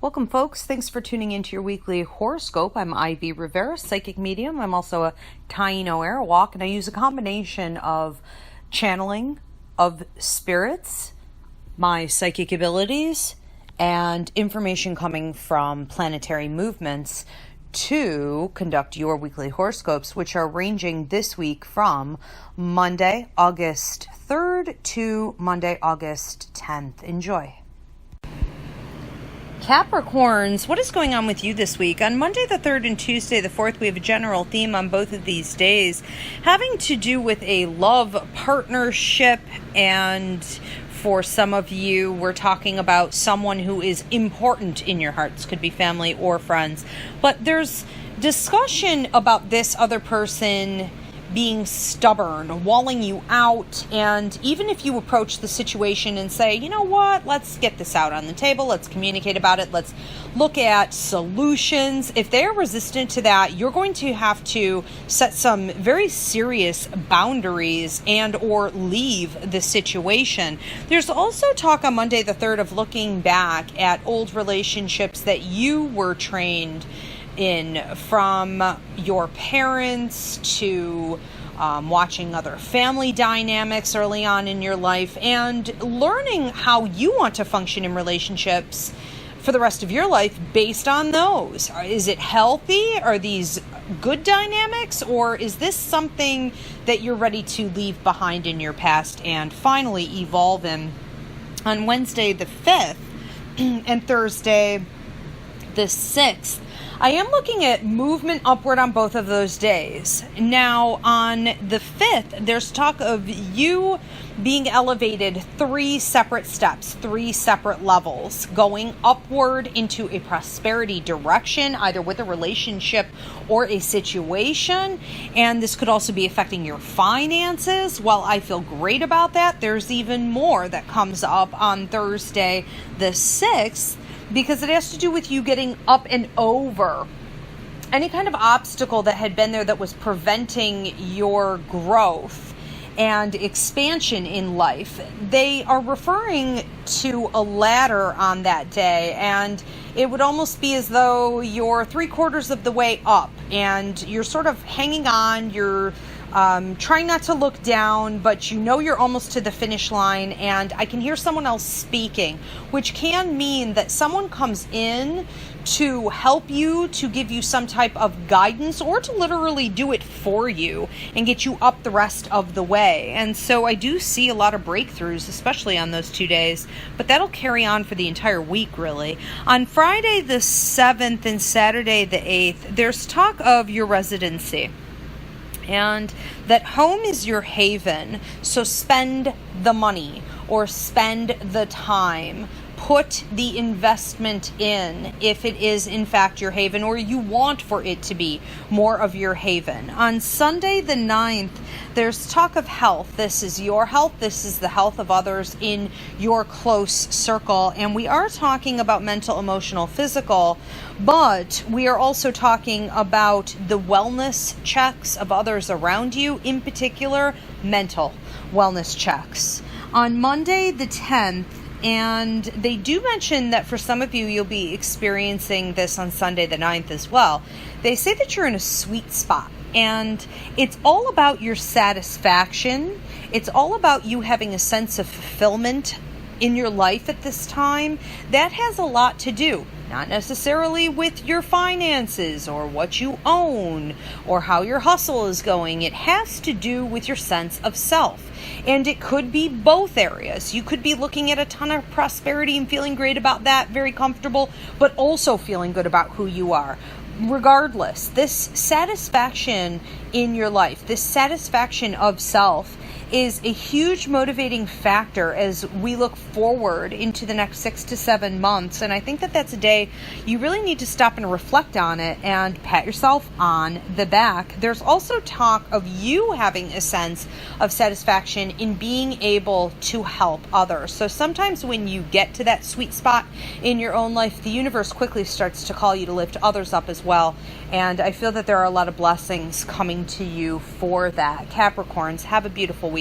Welcome, folks. Thanks for tuning into your weekly horoscope. I'm Ivy Rivera, psychic medium. I'm also a Taino Airwalk, and I use a combination of channeling of spirits, my psychic abilities, and information coming from planetary movements to conduct your weekly horoscopes, which are ranging this week from Monday, August 3rd to Monday, August 10th. Enjoy. Capricorns, what is going on with you this week? On Monday the 3rd and Tuesday the 4th, we have a general theme on both of these days having to do with a love partnership, and for some of you, we're talking about someone who is important in your hearts. Could be family or friends. But there's discussion about this other person being stubborn, walling you out, and even if you approach the situation and say, you know what, let's get this out on the table, let's communicate about it, let's look at solutions, if they're resistant to that, you're going to have to set some very serious boundaries and or leave the situation. There's also talk on Monday the 3rd of looking back at old relationships that you were trained in, from your parents to watching other family dynamics early on in your life, and learning how you want to function in relationships for the rest of your life based on those. Is it healthy? Are these good dynamics? Or is this something that you're ready to leave behind in your past and finally evolve in? On Wednesday the 5th and Thursday the 6th, I am looking at movement upward on both of those days. Now, on the 5th, there's talk of you being elevated 3 separate steps, 3 separate levels, going upward into a prosperity direction, either with a relationship or a situation. And this could also be affecting your finances. While I feel great about that, there's even more that comes up on Thursday the 6th, because it has to do with you getting up and over any kind of obstacle that had been there that was preventing your growth and expansion in life. They are referring to a ladder on that day, and it would almost be as though you're 3/4 of the way up and you're sort of hanging on, you're trying not to look down, but you know you're almost to the finish line, and I can hear someone else speaking, which can mean that someone comes in to help you, to give you some type of guidance, or to literally do it for you and get you up the rest of the way. And so I do see a lot of breakthroughs, especially on those 2 days, but that'll carry on for the entire week, really. On Friday the 7th and Saturday the 8th, there's talk of your residency, and that home is your haven. So spend the money or spend the time. Put the investment in if it is in fact your haven, or you want for it to be more of your haven. On Sunday the 9th, there's talk of health. This is your health. This is the health of others in your close circle. And we are talking about mental, emotional, physical, but we are also talking about the wellness checks of others around you, in particular, mental wellness checks. On Monday the 10th, and they do mention that for some of you, you'll be experiencing this on Sunday the 9th as well. They say that you're in a sweet spot, and it's all about your satisfaction. It's all about you having a sense of fulfillment in your life at this time. That has a lot to do, not necessarily with your finances or what you own or how your hustle is going. It has to do with your sense of self. And it could be both areas. You could be looking at a ton of prosperity and feeling great about that, very comfortable, but also feeling good about who you are. Regardless, this satisfaction in your life, this satisfaction of self, is a huge motivating factor as we look forward into the next 6 to 7 months. And I think that that's a day you really need to stop and reflect on it and pat yourself on the back. There's also talk of you having a sense of satisfaction in being able to help others. So sometimes when you get to that sweet spot in your own life, the universe quickly starts to call you to lift others up as well. And I feel that there are a lot of blessings coming to you for that. Capricorns, have a beautiful week.